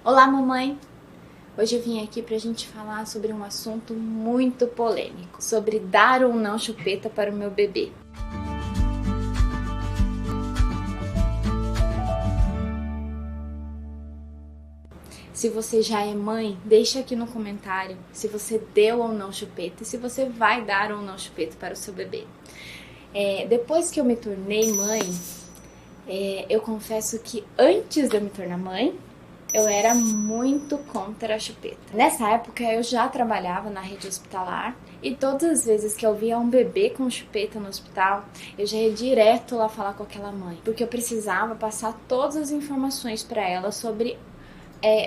Olá, mamãe! Hoje eu vim aqui pra gente falar sobre um assunto muito polêmico, sobre dar ou não chupeta para o meu bebê. Se você já é mãe, deixa aqui no comentário se você deu ou não chupeta e se você vai dar ou não chupeta para o seu bebê. Depois que eu me tornei mãe, eu confesso que antes de eu me tornar mãe, eu era muito contra a chupeta. Nessa época eu já trabalhava na rede hospitalar e todas as vezes que eu via um bebê com chupeta no hospital, eu já ia direto lá falar com aquela mãe, porque eu precisava passar todas as informações para ela sobre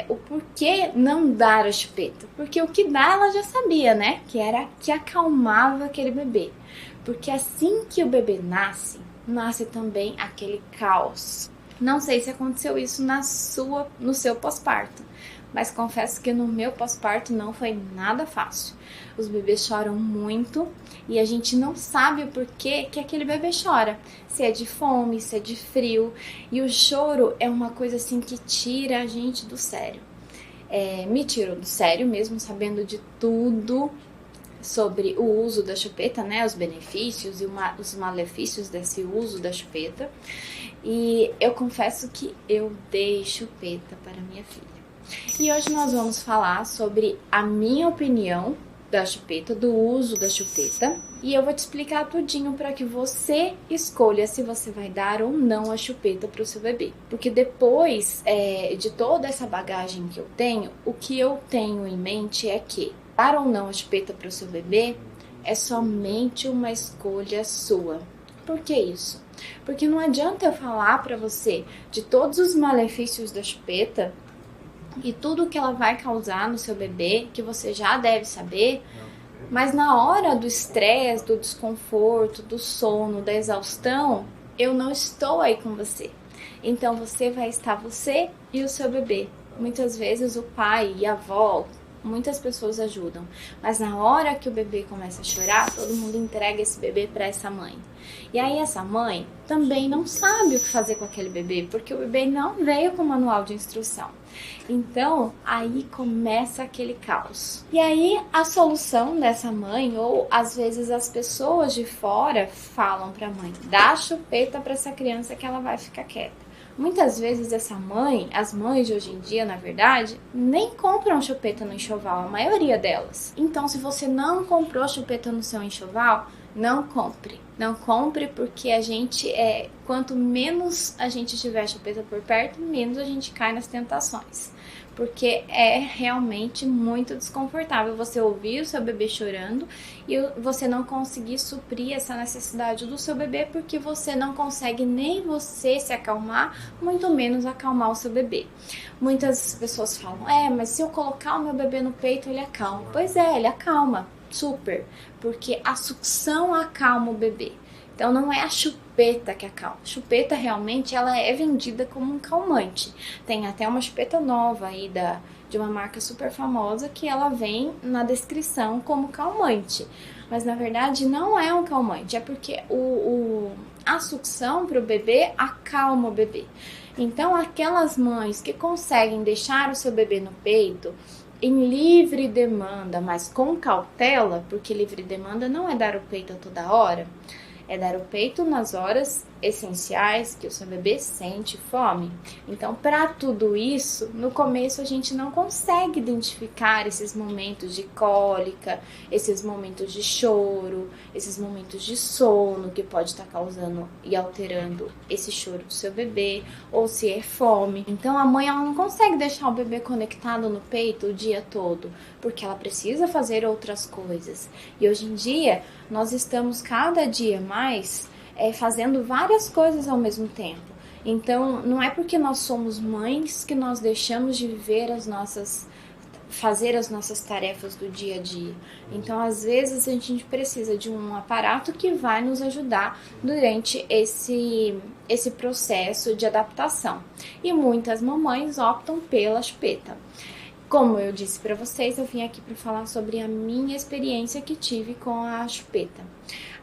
o porquê não dar a chupeta. Porque o que dá ela já sabia, né? Que era que acalmava aquele bebê. Porque assim que o bebê nasce, nasce também aquele caos. Não sei se aconteceu isso no seu pós-parto, mas confesso que no meu pós-parto não foi nada fácil. Os bebês choram muito e a gente não sabe o porquê que aquele bebê chora. Se é de fome, se é de frio. E o choro é uma coisa assim que tira a gente do sério. Me tirou do sério mesmo, sabendo de tudo sobre o uso da chupeta, né, os benefícios e os malefícios desse uso da chupeta. E eu confesso que eu dei chupeta para minha filha. E hoje nós vamos falar sobre a minha opinião da chupeta, do uso da chupeta, e eu vou te explicar tudinho para que você escolha se você vai dar ou não a chupeta para o seu bebê. Porque depois de toda essa bagagem que eu tenho, o que eu tenho em mente é que dar ou não a chupeta para o seu bebê é somente uma escolha sua. Por que isso? Porque não adianta eu falar para você de todos os malefícios da chupeta e tudo que ela vai causar no seu bebê, que você já deve saber, mas na hora do estresse, do desconforto, do sono, da exaustão, eu não estou aí com você. Então você vai estar você e o seu bebê. Muitas vezes o pai e a avó, muitas pessoas ajudam, mas na hora que o bebê começa a chorar, todo mundo entrega esse bebê para essa mãe. E aí essa mãe também não sabe o que fazer com aquele bebê, porque o bebê não veio com manual de instrução. Então, aí começa aquele caos. E aí a solução dessa mãe, ou às vezes as pessoas de fora falam para a mãe: dá chupeta para essa criança que ela vai ficar quieta. Muitas vezes essa mãe, as mães de hoje em dia, na verdade, nem compram chupeta no enxoval, a maioria delas. Então, se você não comprou chupeta no seu enxoval, não compre. Não compre, porque quanto menos a gente tiver chupeta por perto, menos a gente cai nas tentações. Porque é realmente muito desconfortável você ouvir o seu bebê chorando e você não conseguir suprir essa necessidade do seu bebê, porque você não consegue nem você se acalmar, muito menos acalmar o seu bebê. Muitas pessoas falam: mas se eu colocar o meu bebê no peito, ele acalma. Pois é, ele acalma, super, porque a sucção acalma o bebê. Então não é a chupeta que acalma. Chupeta realmente ela é vendida como um calmante. Tem até uma chupeta nova aí de uma marca super famosa que ela vem na descrição como calmante. Mas na verdade não é um calmante, é porque a sucção para o bebê acalma o bebê. Então aquelas mães que conseguem deixar o seu bebê no peito em livre demanda, mas com cautela, porque livre demanda não é dar o peito a toda hora, é dar o peito nas horas essenciais que o seu bebê sente fome. Então, para tudo isso, no começo a gente não consegue identificar esses momentos de cólica, esses momentos de choro, esses momentos de sono que pode estar causando e alterando esse choro do seu bebê, ou se é fome. Então, a mãe ela não consegue deixar o bebê conectado no peito o dia todo, porque ela precisa fazer outras coisas. E hoje em dia, nós estamos cada dia mais fazendo várias coisas ao mesmo tempo. Então, não é porque nós somos mães que nós deixamos de fazer as nossas tarefas do dia a dia. Então, às vezes, a gente precisa de um aparato que vai nos ajudar durante esse processo de adaptação. E muitas mamães optam pela chupeta. Como eu disse para vocês, eu vim aqui para falar sobre a minha experiência que tive com a chupeta.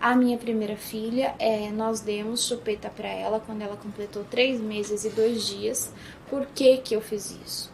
A minha primeira filha, nós demos chupeta para ela quando ela completou 3 meses e 2 dias. Por que que eu fiz isso?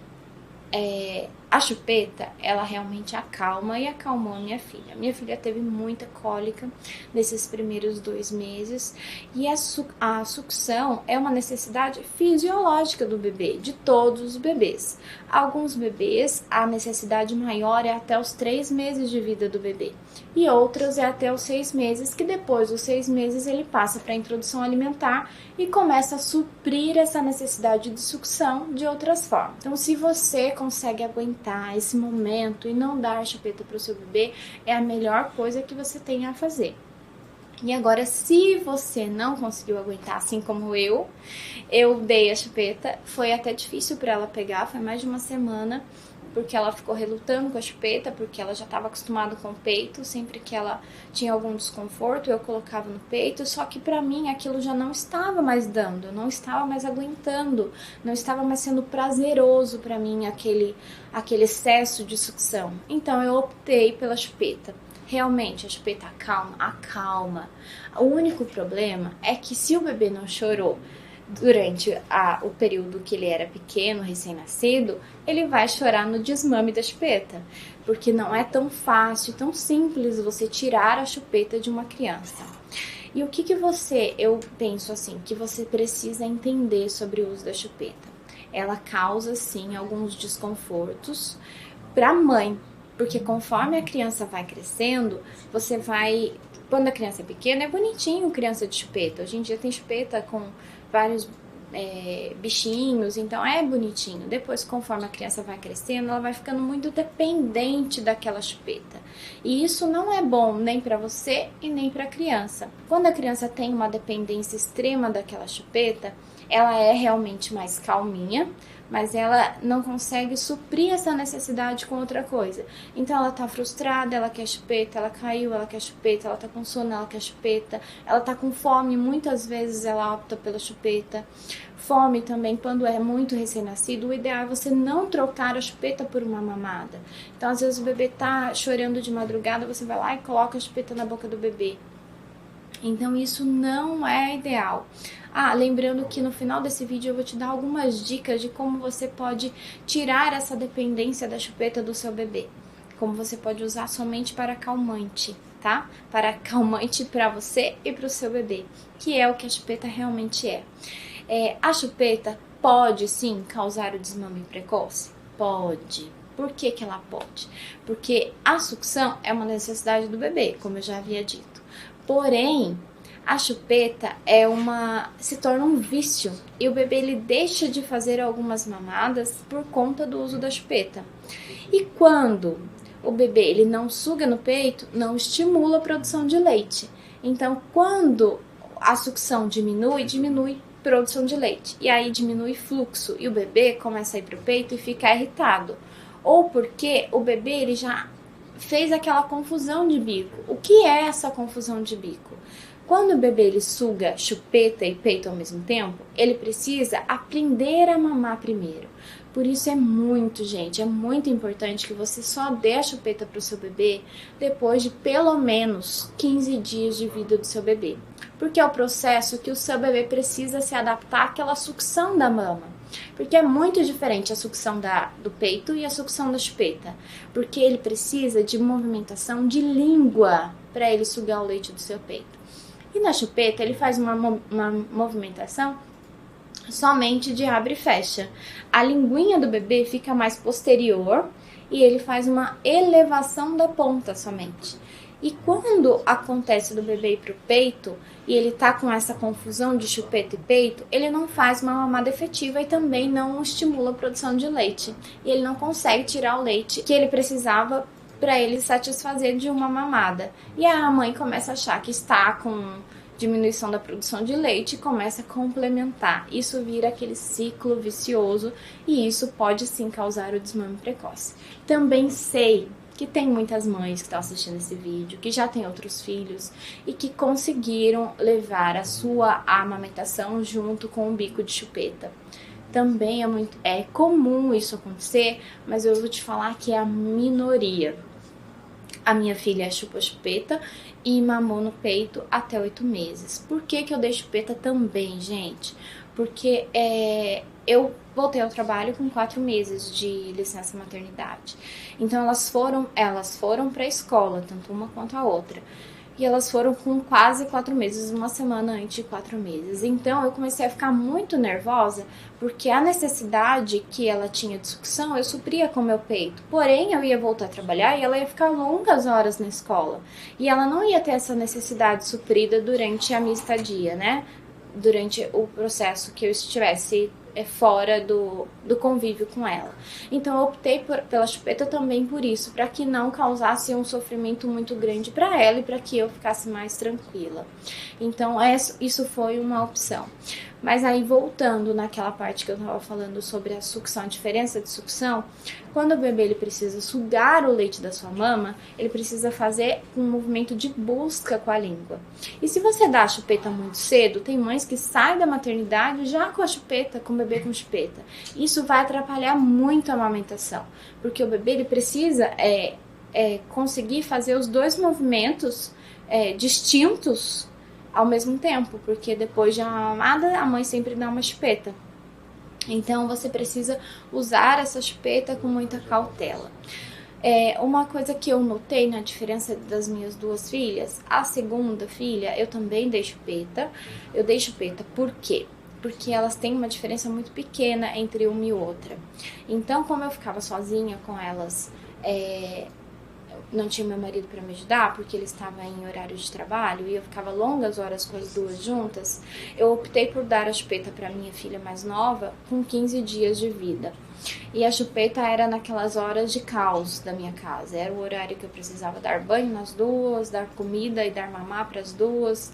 A chupeta, ela realmente acalma e acalmou a minha filha. Minha filha teve muita cólica nesses primeiros 2 meses e a sucção é uma necessidade fisiológica do bebê, de todos os bebês. Alguns bebês, a necessidade maior é até os 3 meses de vida do bebê e outros é até os 6 meses, que depois dos 6 meses ele passa para a introdução alimentar e começa a suprir essa necessidade de sucção de outras formas. Então, se você consegue aguentar esse momento e não dar chupeta para o seu bebê, é a melhor coisa que você tem a fazer. E agora, se você não conseguiu aguentar, assim como eu dei a chupeta, foi até difícil para ela pegar, foi mais de uma semana, porque ela ficou relutando com a chupeta, porque ela já estava acostumada com o peito, sempre que ela tinha algum desconforto, eu colocava no peito, só que para mim aquilo já não estava mais dando, eu não estava mais aguentando, não estava mais sendo prazeroso para mim aquele excesso de sucção. Então eu optei pela chupeta. Realmente, a chupeta acalma. O único problema é que se o bebê não chorou durante o período que ele era pequeno, recém-nascido, ele vai chorar no desmame da chupeta, porque não é tão fácil, tão simples você tirar a chupeta de uma criança. E o que eu penso assim, que você precisa entender sobre o uso da chupeta? Ela causa, sim, alguns desconfortos para a mãe, porque conforme a criança vai crescendo, quando a criança é pequena, é bonitinho criança de chupeta. Hoje em dia tem chupeta com vários bichinhos, então é bonitinho. Depois, conforme a criança vai crescendo, ela vai ficando muito dependente daquela chupeta. E isso não é bom nem para você e nem para a criança. Quando a criança tem uma dependência extrema daquela chupeta, ela é realmente mais calminha, mas ela não consegue suprir essa necessidade com outra coisa. Então ela tá frustrada, ela quer chupeta, ela caiu, ela quer chupeta, ela tá com sono, ela quer chupeta, ela tá com fome, muitas vezes ela opta pela chupeta. Fome também, quando é muito recém-nascido, o ideal é você não trocar a chupeta por uma mamada. Então às vezes o bebê tá chorando de madrugada, você vai lá e coloca a chupeta na boca do bebê. Então isso não é ideal. Lembrando que no final desse vídeo eu vou te dar algumas dicas de como você pode tirar essa dependência da chupeta do seu bebê. Como você pode usar somente para calmante, tá? Para calmante para você e para o seu bebê, que é o que a chupeta realmente é. A chupeta pode sim causar o desmame precoce? Pode. Por que que ela pode? Porque a sucção é uma necessidade do bebê, como eu já havia dito. Porém, a chupeta se torna um vício e o bebê ele deixa de fazer algumas mamadas por conta do uso da chupeta. E quando o bebê ele não suga no peito, não estimula a produção de leite. Então, quando a sucção diminui a produção de leite. E aí diminui fluxo e o bebê começa a ir para o peito e fica irritado. Ou porque o bebê ele já fez aquela confusão de bico. O que é essa confusão de bico? Quando o bebê ele suga chupeta e peito ao mesmo tempo, ele precisa aprender a mamar primeiro. Por isso é muito importante que você só dê a chupeta para o seu bebê depois de pelo menos 15 dias de vida do seu bebê. Porque é o processo que o seu bebê precisa se adaptar àquela sucção da mama. Porque é muito diferente a sucção do peito e a sucção da chupeta. Porque ele precisa de movimentação de língua para ele sugar o leite do seu peito. E na chupeta ele faz uma movimentação somente de abre e fecha. A linguinha do bebê fica mais posterior e ele faz uma elevação da ponta somente. E quando acontece do bebê ir pro peito e ele tá com essa confusão de chupeta e peito, ele não faz uma mamada efetiva e também não estimula a produção de leite. E ele não consegue tirar o leite que ele precisava para ele satisfazer de uma mamada. E a mãe começa a achar que está com diminuição da produção de leite e começa a complementar. Isso vira aquele ciclo vicioso e isso pode sim causar o desmame precoce. Também sei que tem muitas mães que estão assistindo esse vídeo, que já têm outros filhos e que conseguiram levar a sua amamentação junto com o bico de chupeta. Também é comum isso acontecer, mas eu vou te falar que é a minoria. A minha filha chupa chupeta e mamou no peito até 8 meses. Por que que eu dei chupeta também, gente? Porque eu voltei ao trabalho com 4 meses de licença maternidade. Então elas foram para a escola, tanto uma quanto a outra. E elas foram com quase 4 meses, uma semana antes de 4 meses. Então eu comecei a ficar muito nervosa, porque a necessidade que ela tinha de sucção eu supria com o meu peito. Porém, eu ia voltar a trabalhar e ela ia ficar longas horas na escola. E ela não ia ter essa necessidade suprida durante a minha estadia, né? Durante o processo que eu estivesse fora do convívio com ela. Então eu optei pela chupeta também por isso, para que não causasse um sofrimento muito grande para ela e para que eu ficasse mais tranquila. Então isso foi uma opção. Mas aí voltando naquela parte que eu estava falando sobre a sucção, a diferença de sucção, quando o bebê ele precisa sugar o leite da sua mama, ele precisa fazer um movimento de busca com a língua. E se você dá a chupeta muito cedo, tem mães que saem da maternidade já com a chupeta, com o bebê com chupeta. Isso vai atrapalhar muito a amamentação, porque o bebê ele precisa conseguir fazer os dois movimentos distintos ao mesmo tempo, porque depois de amamada, a mãe sempre dá uma chupeta. Então, você precisa usar essa chupeta com muita cautela. Uma coisa que eu notei na diferença das minhas 2 filhas, a segunda filha, eu também dei chupeta. Eu dei chupeta por quê? Porque elas têm uma diferença muito pequena entre uma e outra. Então, como eu ficava sozinha com elas, não tinha meu marido para me ajudar, porque ele estava em horário de trabalho e eu ficava longas horas com as duas juntas, eu optei por dar a chupeta para minha filha mais nova com 15 dias de vida. E a chupeta era naquelas horas de caos da minha casa. Era o horário que eu precisava dar banho nas duas, dar comida e dar mamar para as duas.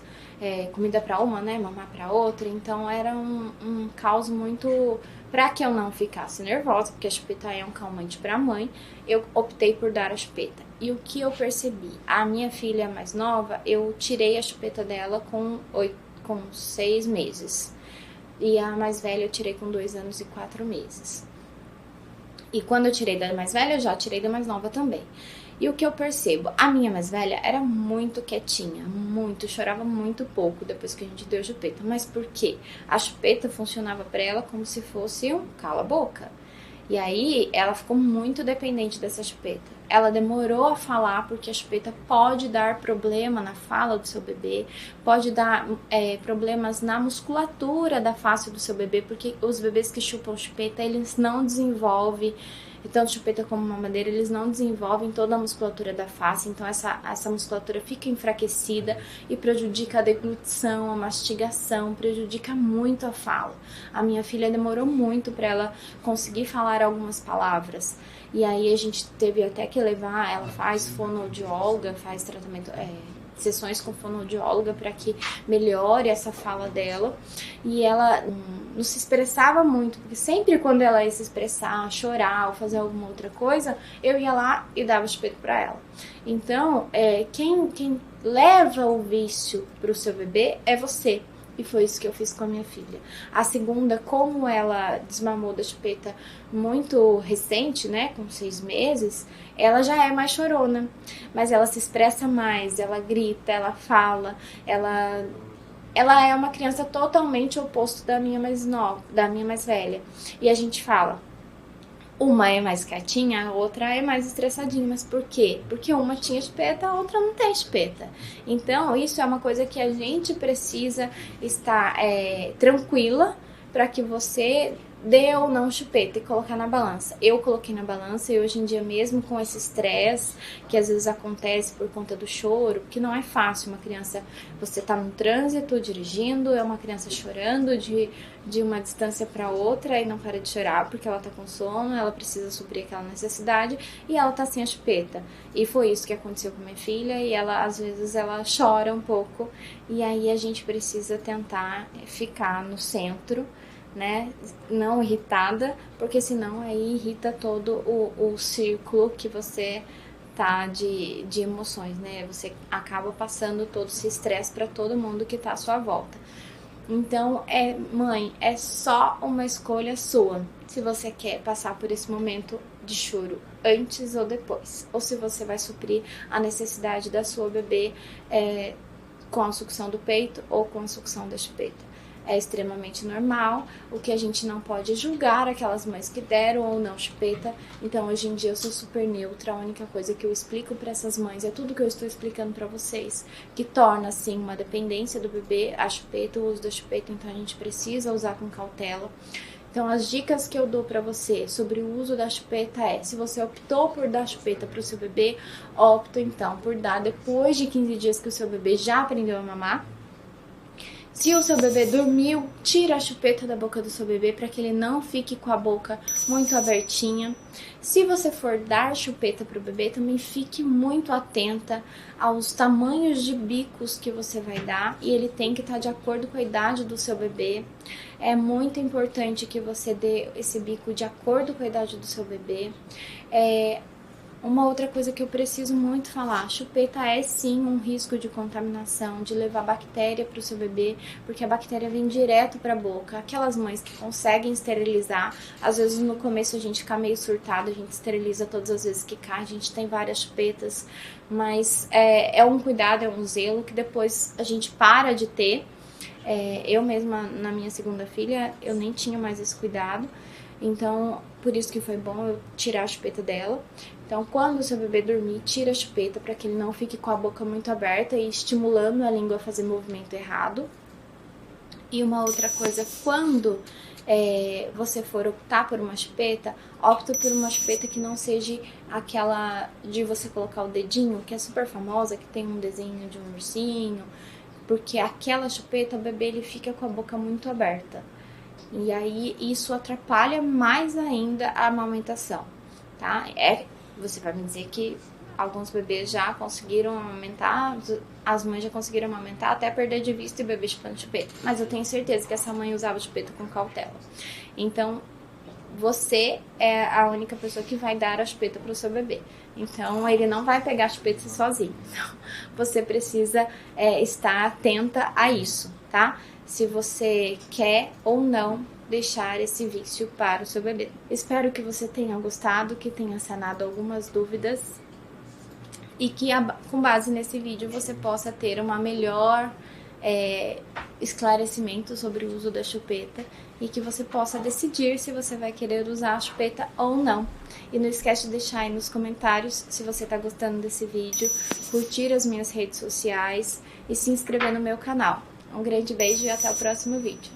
Comida para uma, né? Mamar para outra. Então era um caos muito... Para que eu não ficasse nervosa, porque a chupeta é um calmante para a mãe, eu optei por dar a chupeta. E o que eu percebi? A minha filha mais nova, eu tirei a chupeta dela com 6 meses. E a mais velha eu tirei com 2 anos e 4 meses. E quando eu tirei da mais velha, eu já tirei da mais nova também. E o que eu percebo? A minha mais velha era muito quietinha, chorava muito pouco depois que a gente deu a chupeta. Mas por quê? A chupeta funcionava para ela como se fosse um cala-boca. E aí ela ficou muito dependente dessa chupeta. Ela demorou a falar porque a chupeta pode dar problema na fala do seu bebê, pode dar problemas na musculatura da face do seu bebê, porque os bebês que chupam chupeta, eles não desenvolvem, tanto chupeta como mamadeira, eles não desenvolvem toda a musculatura da face, então essa musculatura fica enfraquecida e prejudica a deglutição, a mastigação, prejudica muito a fala. A minha filha demorou muito para ela conseguir falar algumas palavras, e aí a gente teve até que levar, ela faz fonoaudióloga, faz tratamento... sessões com fonoaudióloga para que melhore essa fala dela, e ela não se expressava muito, porque sempre quando ela ia se expressar, chorar ou fazer alguma outra coisa, eu ia lá e dava chupeta para ela. Então, quem leva o vício para o seu bebê é você. E foi isso que eu fiz com a minha filha. A segunda, como ela desmamou da chupeta muito recente, né, com 6 meses, ela já é mais chorona. Mas ela se expressa mais, ela grita, ela fala, ela é uma criança totalmente oposto da minha mais nova, da minha mais velha. E a gente fala, uma é mais quietinha, a outra é mais estressadinha. Mas por quê? Porque uma tinha chupeta, a outra não tem chupeta. Então, isso é uma coisa que a gente precisa estar tranquila para que você dê ou não chupeta e colocar na balança. Eu coloquei na balança e hoje em dia, mesmo com esse estresse que às vezes acontece por conta do choro, porque não é fácil uma criança, você tá no trânsito dirigindo, é uma criança chorando de uma distância para outra e não para de chorar porque ela tá com sono, ela precisa suprir aquela necessidade e ela tá sem a chupeta. E foi isso que aconteceu com minha filha, e ela às vezes ela chora um pouco, e aí a gente precisa tentar ficar no centro, né, não irritada, porque senão aí irrita todo o círculo que você tá de emoções, né, você acaba passando todo esse estresse para todo mundo que tá à sua volta. Então, mãe, é só uma escolha sua, se você quer passar por esse momento de choro antes ou depois, ou se você vai suprir a necessidade da sua bebê com a sucção do peito ou com a sucção da chupeta. é extremamente normal. O que a gente não pode julgar aquelas mães que deram ou não chupeta. Então hoje em dia eu sou super neutra, a única coisa que eu explico para essas mães é tudo que eu estou explicando para vocês, que torna assim uma dependência do bebê, a chupeta, o uso da chupeta, então a gente precisa usar com cautela. Então, as dicas que eu dou para você sobre o uso da chupeta é: se você optou por dar chupeta para o seu bebê, opta então por dar depois de 15 dias que o seu bebê já aprendeu a mamar. Se o seu bebê dormiu, tira a chupeta da boca do seu bebê para que ele não fique com a boca muito abertinha. Se você for dar chupeta para o bebê, também fique muito atenta aos tamanhos de bicos que você vai dar, e ele tem que estar de acordo com a idade do seu bebê. É muito importante que você dê esse bico de acordo com a idade do seu bebê. Uma outra coisa que eu preciso muito falar: chupeta é sim um risco de contaminação, de levar bactéria para o seu bebê, porque a bactéria vem direto para a boca. Aquelas mães que conseguem esterilizar, às vezes no começo a gente fica meio surtado, a gente esteriliza todas as vezes que cai, a gente tem várias chupetas, mas é um cuidado, é um zelo que depois a gente para de ter. Eu mesma, na minha segunda filha, eu nem tinha mais esse cuidado. Então, por isso que foi bom eu tirar a chupeta dela. Então, quando o seu bebê dormir, tira a chupeta para que ele não fique com a boca muito aberta e estimulando a língua a fazer movimento errado. E uma outra coisa, quando você for optar por uma chupeta, opta por uma chupeta que não seja aquela de você colocar o dedinho, que é super famosa, que tem um desenho de um ursinho, porque aquela chupeta, o bebê ele fica com a boca muito aberta. E aí isso atrapalha mais ainda a amamentação, tá? Você vai me dizer que alguns bebês já conseguiram amamentar, as mães já conseguiram amamentar até perder de vista e o bebê chupando chupeta. Mas eu tenho certeza que essa mãe usava chupeta com cautela. Então, você é a única pessoa que vai dar a chupeta para o seu bebê. Então, ele não vai pegar a chupeta sozinho. Então, você precisa estar atenta a isso, tá? Se você quer ou não deixar esse vício para o seu bebê. Espero que você tenha gostado, que tenha sanado algumas dúvidas e que com base nesse vídeo você possa ter uma melhor esclarecimento sobre o uso da chupeta e que você possa decidir se você vai querer usar a chupeta ou não. E não esquece de deixar aí nos comentários se você está gostando desse vídeo, curtir as minhas redes sociais e se inscrever no meu canal. Um grande beijo e até o próximo vídeo.